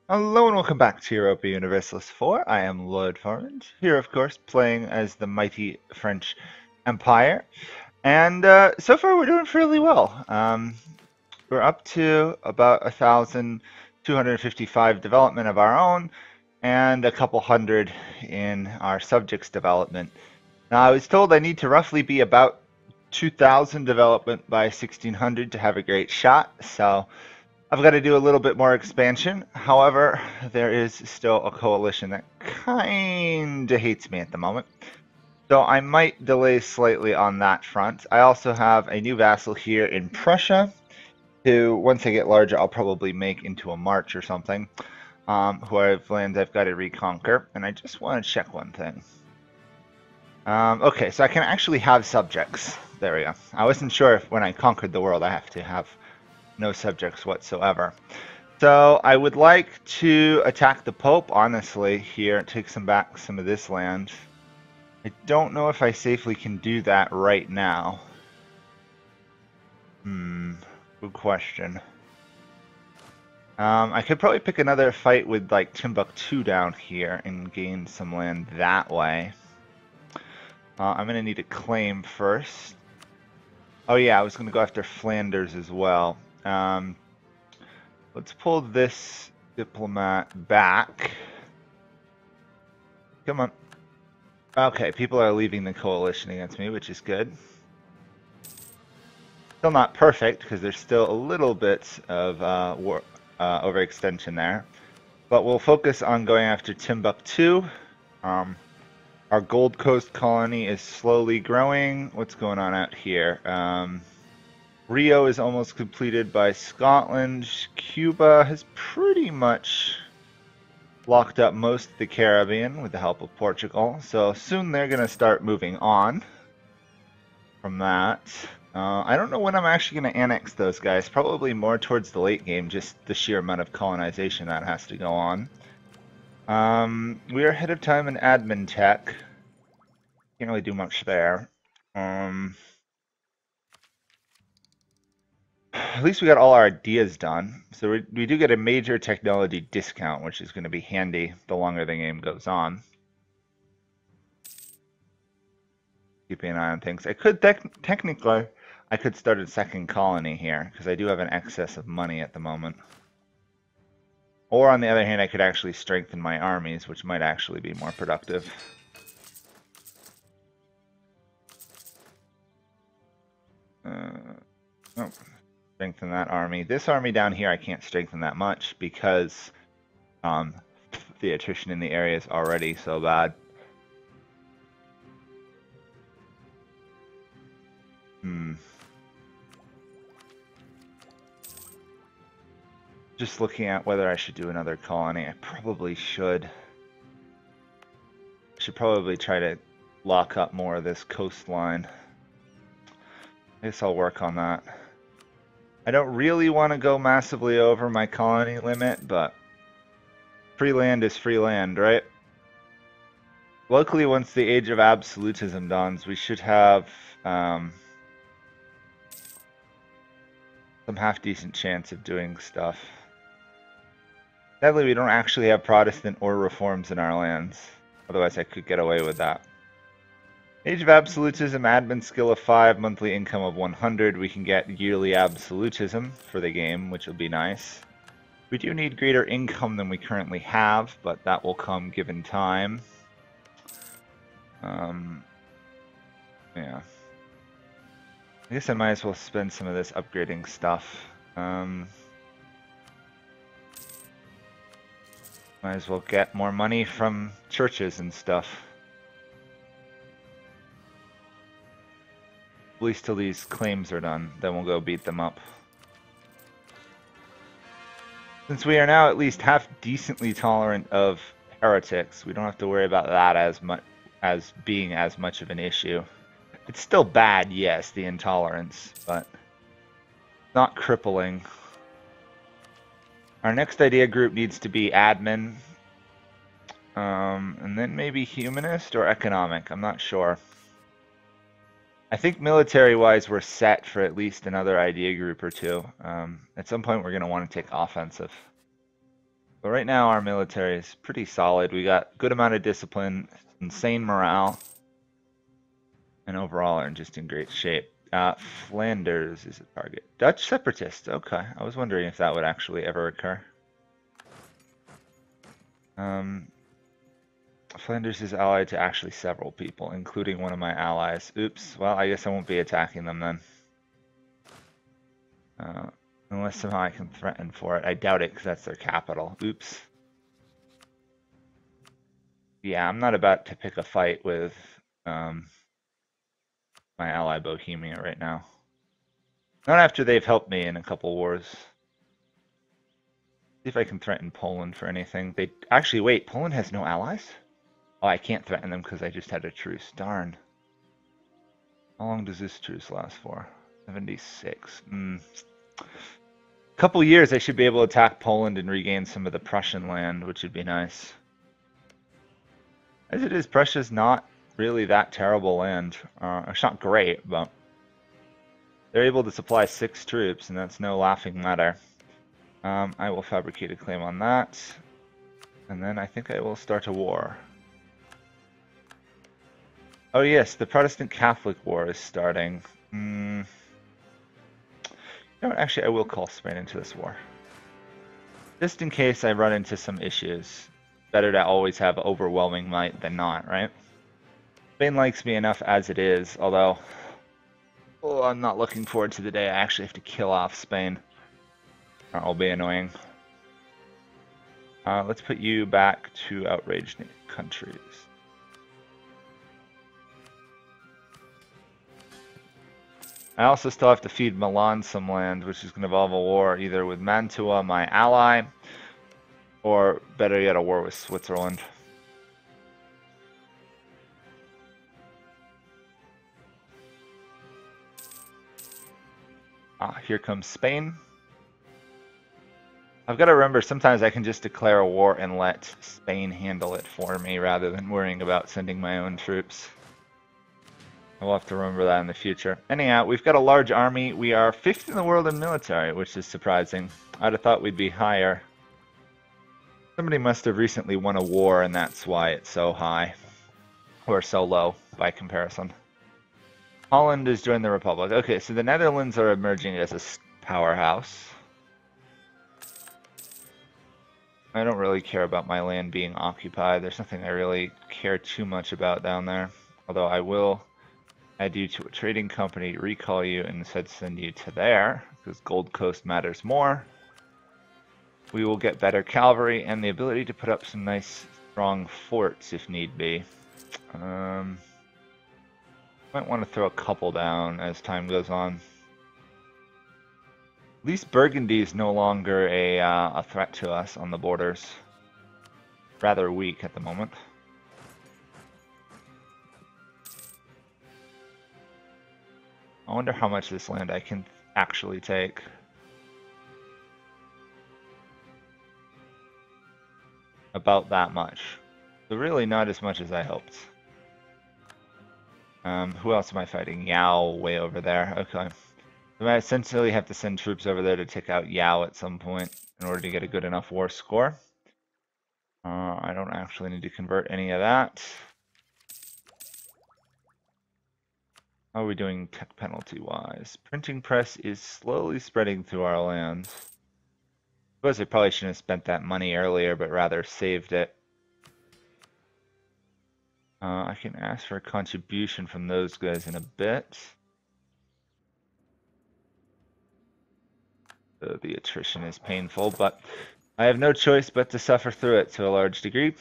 Hello and welcome back to Europa Universalis 4. I am Lord Forwind, here of course playing as the mighty French Empire. And so far we're doing fairly well. We're up to about 1,255 development of our own and a couple hundred in our subjects development. Now I was told I need to roughly be about 2,000 development by 1,600 to have a great shot, so I've got to do a little bit more expansion. However, there is still a coalition that kinda hates me at the moment. So I might delay slightly on that front. I also have a new vassal here in Prussia, who once I get larger I'll probably make into a march or something, who I have lands I've got to reconquer. And I just want to check one thing. Okay, so I can actually have subjects. There we go. I wasn't sure if when I conquered the world I have to have no subjects whatsoever. So I would like to attack the Pope, honestly, here, take back some of this land. I don't know if I safely can do that right now. Good question. I could probably pick another fight with like Timbuktu down here and gain some land that way. I'm going to need a claim first. Oh yeah, I was going to go after Flanders as well. Let's pull this diplomat back. Come on. Okay, people are leaving the coalition against me, which is good. Still not perfect, because there's still a little bit of overextension there. But we'll focus on going after Timbuktu. Our Gold Coast colony is slowly growing. What's going on out here? Rio is almost completed by Scotland. Cuba has pretty much locked up most of the Caribbean with the help of Portugal. So soon they're going to start moving on from that. I don't know when I'm actually going to annex those guys. Probably more towards the late game, just the sheer amount of colonization that has to go on. We are ahead of time in admin tech. Can't really do much there. At least we got all our ideas done. So we do get a major technology discount, which is going to be handy the longer the game goes on. Keeping an eye on things. I could technically, I could start a second colony here, because I do have an excess of money at the moment. Or on the other hand, I could actually strengthen my armies, which might actually be more productive. Oh. Strengthen that army. This army down here I can't strengthen that much because the attrition in the area is already so bad. Just looking at whether I should do another colony. I probably should. I should probably try to lock up more of this coastline. I guess I'll work on that. I don't really want to go massively over my colony limit, but free land is free land, right? Luckily, once the age of absolutism dawns, we should have some half-decent chance of doing stuff. Sadly, we don't actually have Protestant or reforms in our lands. Otherwise, I could get away with that. Age of Absolutism, admin skill of 5, monthly income of 100. We can get yearly absolutism for the game, which will be nice. We do need greater income than we currently have, but that will come given time. Yeah. I guess I might as well spend some of this upgrading stuff. Might as well get more money from churches and stuff. At least till these claims are done, then we'll go beat them up. Since we are now at least half decently tolerant of heretics, we don't have to worry about that as much as being as much of an issue. It's still bad, yes, the intolerance, but not crippling. Our next idea group needs to be admin, and then maybe humanist or economic, I'm not sure. I think military-wise we're set for at least another idea group or two. At some point we're going to want to take offensive. But right now our military is pretty solid. We got good amount of discipline, insane morale, and overall are just in great shape. Flanders is a target. Dutch separatists. Okay, I was wondering if that would actually ever occur. Flanders is allied to actually several people, including one of my allies. Oops. Well, I guess I won't be attacking them then. Unless somehow I can threaten for it. I doubt it because that's their capital. Oops. Yeah, I'm not about to pick a fight with my ally Bohemia right now. Not after they've helped me in a couple wars. See if I can threaten Poland for anything. They actually wait. Poland has no allies? Oh, I can't threaten them because I just had a truce. Darn. How long does this truce last for? 76. Couple years I should be able to attack Poland and regain some of the Prussian land, which would be nice. As it is, Prussia's not really that terrible land. It's not great, but they're able to supply 6 troops, and that's no laughing matter. I will fabricate a claim on that, and then I think I will start a war. Oh yes, the Protestant Catholic War is starting. You know what, actually I will call Spain into this war. Just in case I run into some issues. Better to always have overwhelming might than not, right? Spain likes me enough as it is, although I'm not looking forward to the day I actually have to kill off Spain. That'll be annoying. Let's put you back to outraged countries. I also still have to feed Milan some land, which is going to involve a war either with Mantua, my ally, or better yet, a war with Switzerland. Here comes Spain. I've got to remember, sometimes I can just declare a war and let Spain handle it for me rather than worrying about sending my own troops. I'll have to remember that in the future. Anyhow, we've got a large army. We are 5th in the world in military, which is surprising. I'd have thought we'd be higher. Somebody must have recently won a war, and that's why it's so high. Or so low, by comparison. Holland has joined the Republic. Okay, so the Netherlands are emerging as a powerhouse. I don't really care about my land being occupied. There's nothing I really care too much about down there. Although I will add you to a trading company, recall you, and instead send you to there, because Gold Coast matters more. We will get better cavalry and the ability to put up some nice, strong forts if need be. Might want to throw a couple down as time goes on. At least Burgundy is no longer a threat to us on the borders. Rather weak at the moment. I wonder how much of this land I can actually take. About that much. So really not as much as I hoped. Who else am I fighting? Yao way over there. Okay. So I essentially have to send troops over there to take out Yao at some point in order to get a good enough war score. I don't actually need to convert any of that. How are we doing tech penalty wise? Printing press is slowly spreading through our lands. I suppose I probably shouldn't have spent that money earlier, but rather saved it. I can ask for a contribution from those guys in a bit. The attrition is painful, but I have no choice but to suffer through it to a large degree.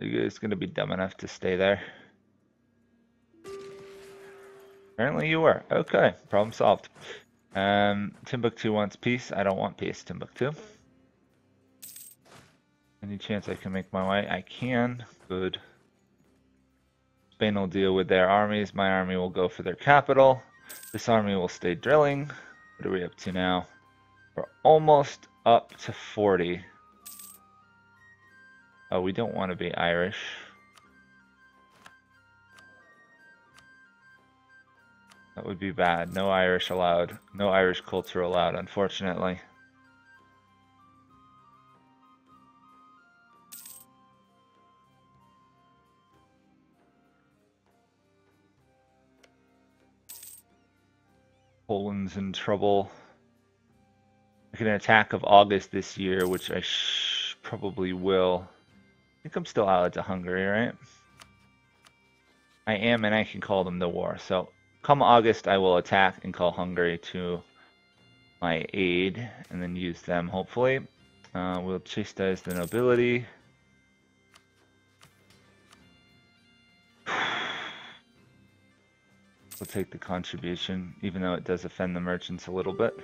Are you guys going to be dumb enough to stay there? Apparently you were. Okay, problem solved. Timbuktu wants peace. I don't want peace, Timbuktu. Any chance I can make my way? I can. Good. Spain will deal with their armies. My army will go for their capital. This army will stay drilling. What are we up to now? We're almost up to 40. Oh, we don't want to be Irish. That would be bad. No Irish allowed. No Irish culture allowed, unfortunately. Poland's in trouble. I get an attack of August this year, which I probably will. I think I'm still allied to Hungary, right? I am, and I can call them the war. So come August, I will attack and call Hungary to my aid, and then use them, hopefully. We'll chastise the nobility. We'll take the contribution, even though it does offend the merchants a little bit.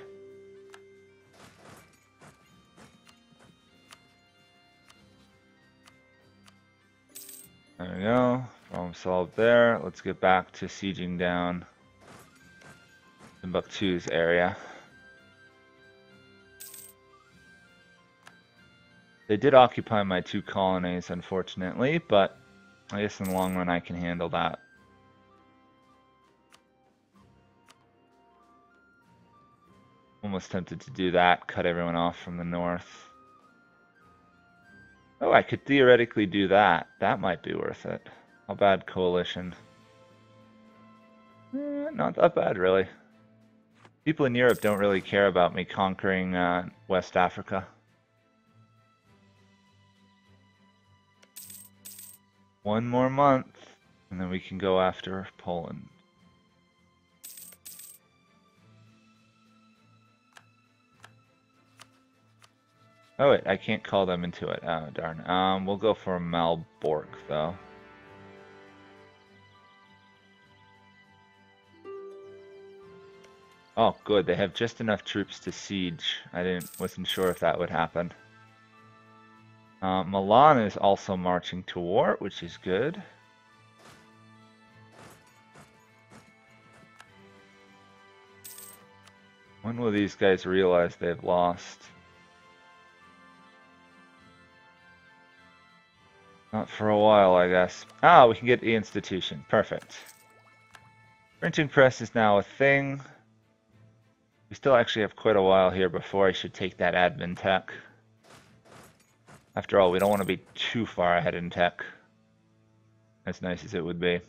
There we go. Problem solved there. Let's get back to sieging down Timbuktu's area. They did occupy my 2 colonies, unfortunately, but I guess in the long run I can handle that. Almost tempted to do that, cut everyone off from the north. Oh, I could theoretically do that. That might be worth it. How bad coalition? Not that bad, really. People in Europe don't really care about me conquering West Africa. One more month, and then we can go after Poland. Oh wait, I can't call them into it. Oh darn. We'll go for Malbork though. Oh good, they have just enough troops to siege. Wasn't sure if that would happen. Milan is also marching to war, which is good. When will these guys realize they've lost? Not for a while, I guess. Ah, we can get the institution. Perfect. Printing press is now a thing. We still actually have quite a while here before I should take that admin tech. After all, we don't want to be too far ahead in tech. As nice as it would be.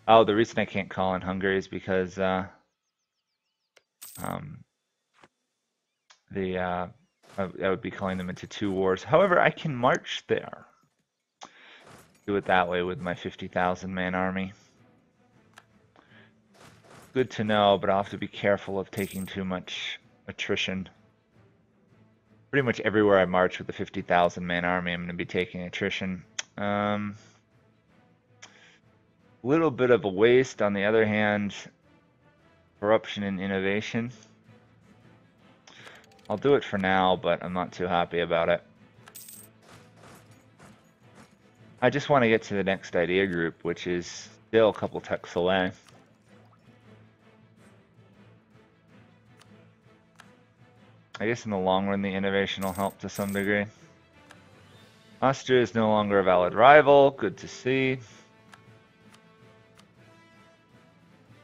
Oh, the reason I can't call in Hungary is because I would be calling them into 2 wars. However, I can march there. Do it that way with my 50,000 man army. Good to know, but I'll have to be careful of taking too much attrition. Pretty much everywhere I march with a 50,000 man army, I'm going to be taking attrition. Little bit of a waste, on the other hand, corruption and innovation. I'll do it for now, but I'm not too happy about it. I just want to get to the next idea group, which is still a couple techs away. I guess in the long run, the innovation will help to some degree. Austria is no longer a valid rival. Good to see.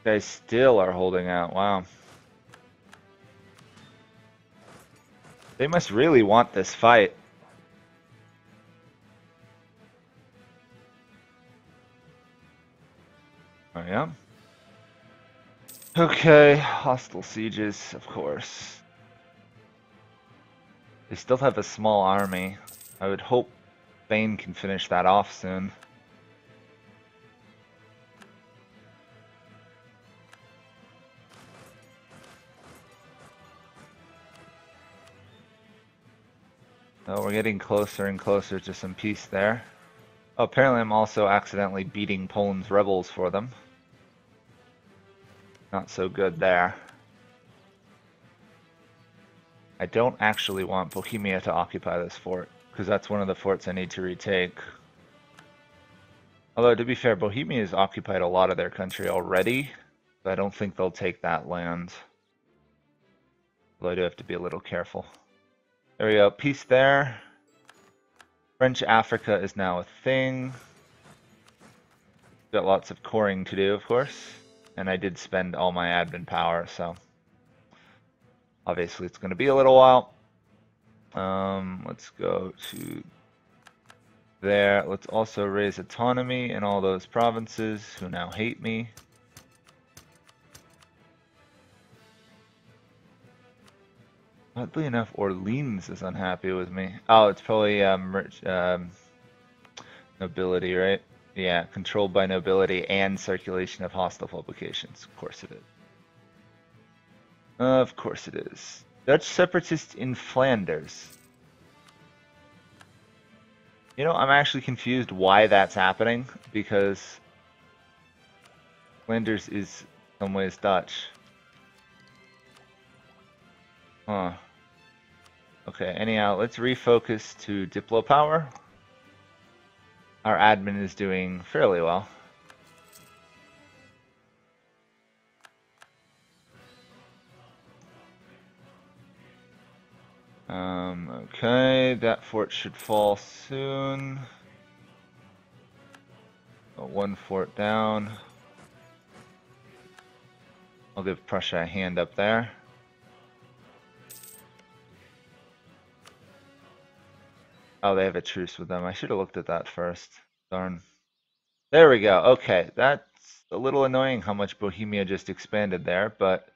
They still are holding out. Wow. They must really want this fight. Oh, yeah. Okay, hostile sieges, of course. They still have a small army. I would hope Spain can finish that off soon. Oh, we're getting closer and closer to some peace there. Oh, apparently I'm also accidentally beating Poland's rebels for them. Not so good there. I don't actually want Bohemia to occupy this fort, because that's one of the forts I need to retake. Although, to be fair, Bohemia has occupied a lot of their country already, so I don't think they'll take that land. Although I do have to be a little careful. There we go, peace there. French Africa is now a thing. Got lots of coring to do, of course. and I did spend all my admin power, so obviously it's going to be a little while. Let's go to there. Let's also raise autonomy in all those provinces who now hate me. Oddly enough, Orleans is unhappy with me. Oh, it's probably nobility, right? Yeah, controlled by nobility and circulation of hostile publications. Of course it is. Of course it is. Dutch separatists in Flanders. You know, I'm actually confused why that's happening, because Flanders is in some ways Dutch. Huh. Okay, anyhow, let's refocus to Diplo power. Our admin is doing fairly well. Okay, that fort should fall soon. One fort down. I'll give Prussia a hand up there. Oh, they have a truce with them. I should have looked at that first. Darn. There we go. Okay, that's a little annoying how much Bohemia just expanded there, but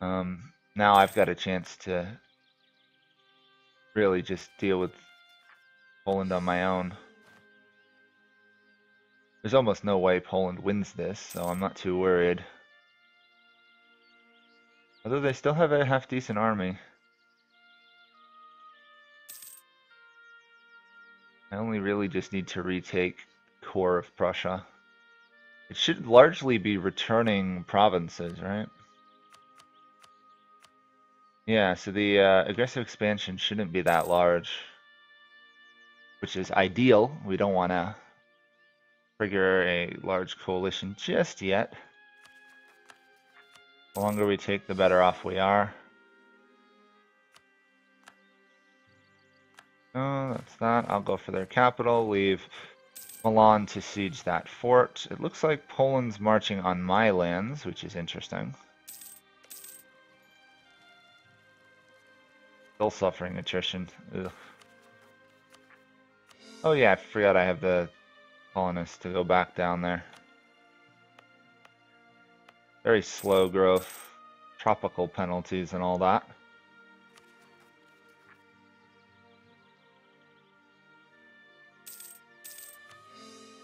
now I've got a chance to really just deal with Poland on my own. There's almost no way Poland wins this, so I'm not too worried. Although they still have a half-decent army. I only really just need to retake core of Prussia. It should largely be returning provinces, right? Yeah, so the aggressive expansion shouldn't be that large, which is ideal. We don't want to trigger a large coalition just yet. The longer we take, the better off we are. Oh, that's that. I'll go for their capital, leave Milan to siege that fort. It looks like Poland's marching on my lands, which is interesting. Still suffering attrition. Ugh. Oh yeah, I forgot I have the colonists to go back down there. Very slow growth, tropical penalties and all that.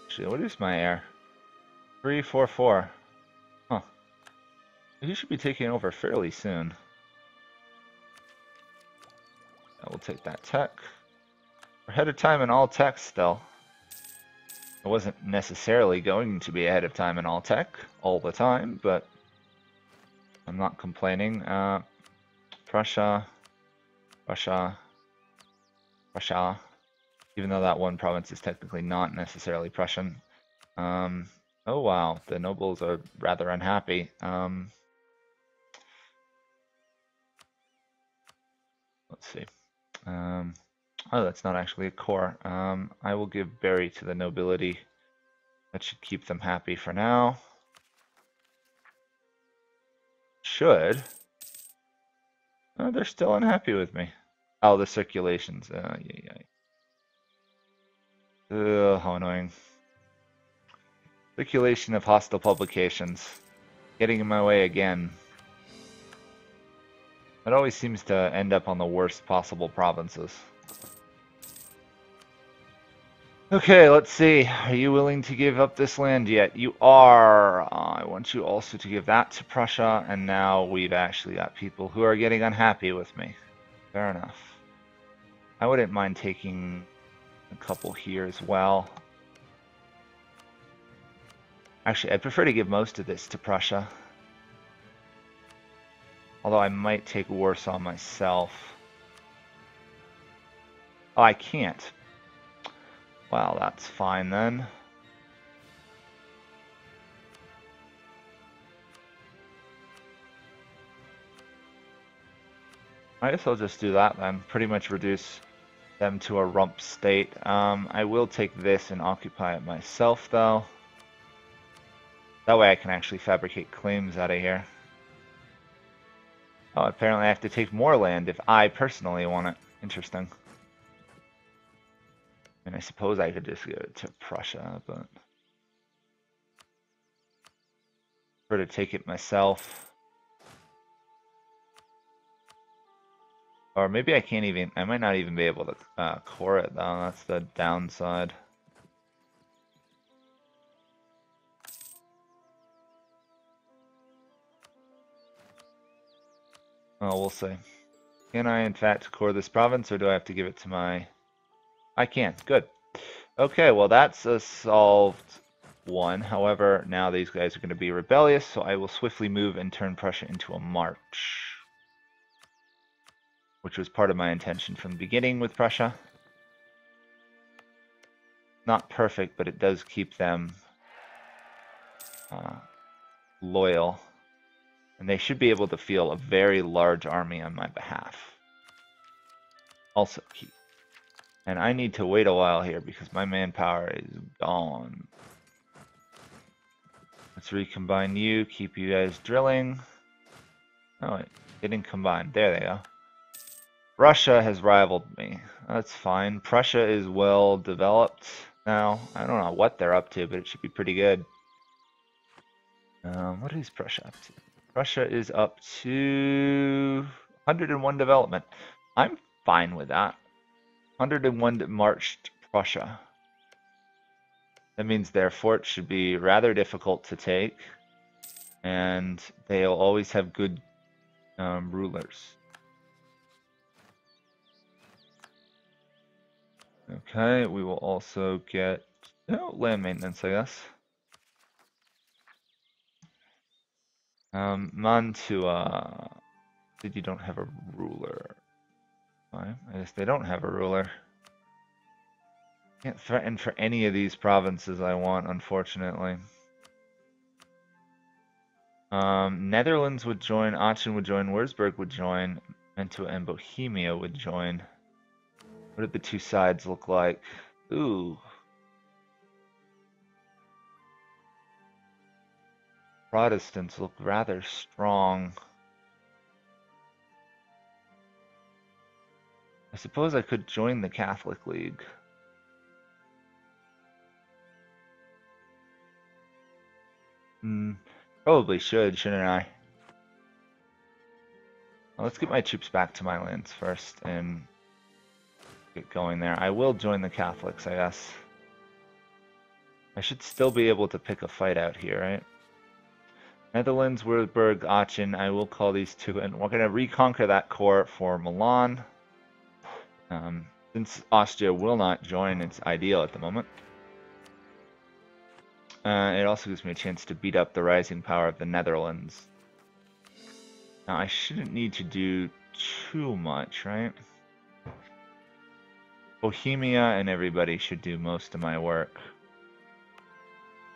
Actually, what is my heir? 344. Huh. He should be taking over fairly soon. I will take that tech. We're ahead of time in all tech still. I wasn't necessarily going to be ahead of time in all tech all the time, but I'm not complaining. Prussia, Russia, Russia. Even though that one province is technically not necessarily Prussian. Oh wow, the nobles are rather unhappy. Let's see. Oh, that's not actually a core. I will give Berry to the nobility. That should keep them happy for now. Should. Oh, they're still unhappy with me. Oh, the circulations. Yeah. Ugh, how annoying. Circulation of hostile publications. Getting in my way again. It always seems to end up on the worst possible provinces. Okay, let's see. Are you willing to give up this land yet? You are. I want you also to give that to Prussia, and now we've actually got people who are getting unhappy with me. Fair enough. I wouldn't mind taking a couple here as well. Actually, I'd prefer to give most of this to Prussia. Although I might take Warsaw myself. Oh, I can't. Well, that's fine then. I guess I'll just do that then. Pretty much reduce them to a rump state. I will take this and occupy it myself though. That way I can actually fabricate claims out of here. Oh, apparently I have to take more land if I personally want it. Interesting. And I suppose I could just go to Prussia, but prefer to take it myself. Or maybe I can't even, I might not even be able to core it though, that's the downside. Oh, we'll see. Can I in fact core this province or do I have to give it to my... I can, good. Okay, well that's a solved one. However, now these guys are going to be rebellious, so I will swiftly move and turn Prussia into a march. Which was part of my intention from the beginning with Prussia. Not perfect, but it does keep them loyal. And they should be able to feel a very large army on my behalf. Also key. And I need to wait a while here because my manpower is gone. Let's recombine you, keep you guys drilling. Oh, wait, getting combined. There they go. Russia has rivaled me. That's fine. Prussia is well developed now. I don't know what they're up to, but it should be pretty good. What is Prussia up to? Prussia is up to 101 development. I'm fine with that. 101 marched Prussia. That means their fort should be rather difficult to take, and they'll always have good rulers. Okay, we will also get land maintenance, I guess. Mantua. Did you don't have a ruler? Fine. I guess they don't have a ruler. Can't threaten for any of these provinces I want, unfortunately. Netherlands would join, Aachen would join, Würzburg would join, Mantua and Bohemia would join. What did the two sides look like? Ooh. Protestants look rather strong. I suppose I could join the Catholic League. Probably should, shouldn't I? Well, let's get my troops back to my lands first and get going there. I will join the Catholics, I guess. I should still be able to pick a fight out here, right? Netherlands, Würzburg, Aachen. I will call these two, and we're going to reconquer that core for Milan. Since Austria will not join, it's ideal at the moment. It also gives me a chance to beat up the rising power of the Netherlands. Now, I shouldn't need to do too much, right? Bohemia and everybody should do most of my work.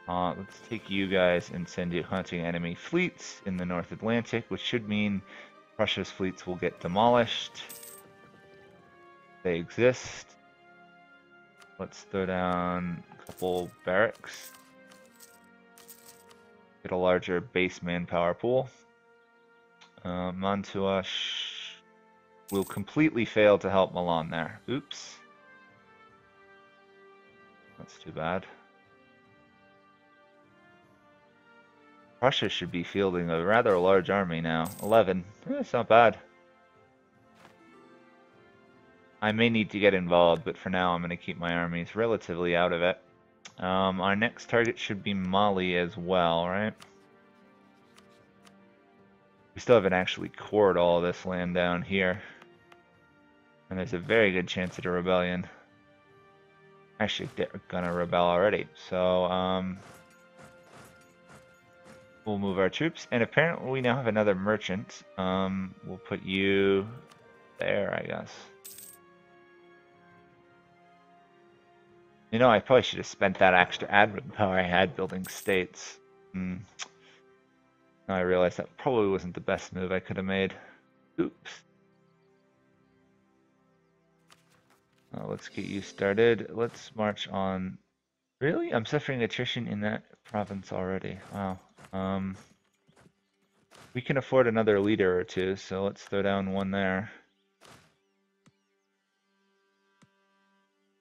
Let's take you guys and send you hunting enemy fleets in the North Atlantic, which should mean Prussia's fleets will get demolished. They exist. Let's throw down a couple barracks. Get a larger base manpower pool. Mantua will completely fail to help Milan there. Oops. That's too bad. Prussia should be fielding a rather large army now. 11. It's not bad. I may need to get involved, but for now I'm going to keep my armies relatively out of it. Our next target should be Mali as well, right? We still haven't actually cored all this land down here. And there's a very good chance at a rebellion. Actually, they're gonna rebel already. So, we'll move our troops. And apparently we now have another merchant. We'll put you there, I guess. You know, I probably should have spent that extra admin power I had building states. Now I realize that probably wasn't the best move I could have made. Oops. Let's get you started. Let's march on. Really? I'm suffering attrition in that province already. Wow. We can afford another leader or two, so let's throw down one there.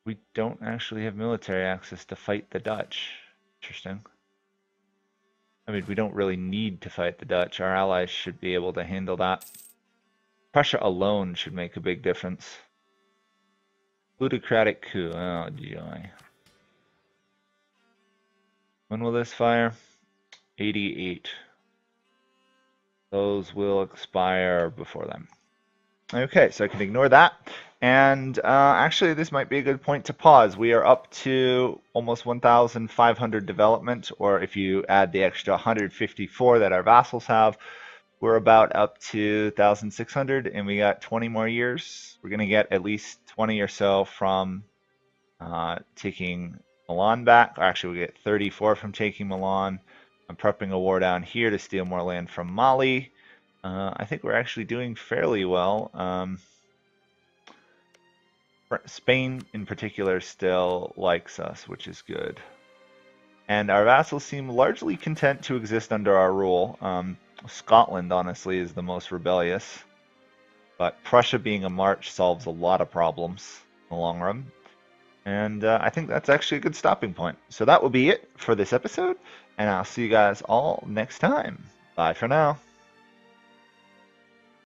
We don't actually have military access to fight the Dutch. Interesting. I mean, we don't really need to fight the Dutch. Our allies should be able to handle that. Prussia alone should make a big difference. Plutocratic coup. Oh, joy. When will this fire? 88. Those will expire before then. Okay, so I can ignore that. And actually, this might be a good point to pause. We are up to almost 1,500 development, or if you add the extra 154 that our vassals have, we're about up to 1,600, and we got 20 more years. We're going to get at least 20 or so from taking Milan back. Actually, we get 34 from taking Milan. I'm prepping a war down here to steal more land from Mali. I think we're actually doing fairly well. Spain in particular still likes us, which is good. And our vassals seem largely content to exist under our rule. Scotland, honestly, is the most rebellious. But Prussia being a march solves a lot of problems in the long run. And I think that's actually a good stopping point. So that will be it for this episode. And I'll see you guys all next time. Bye for now.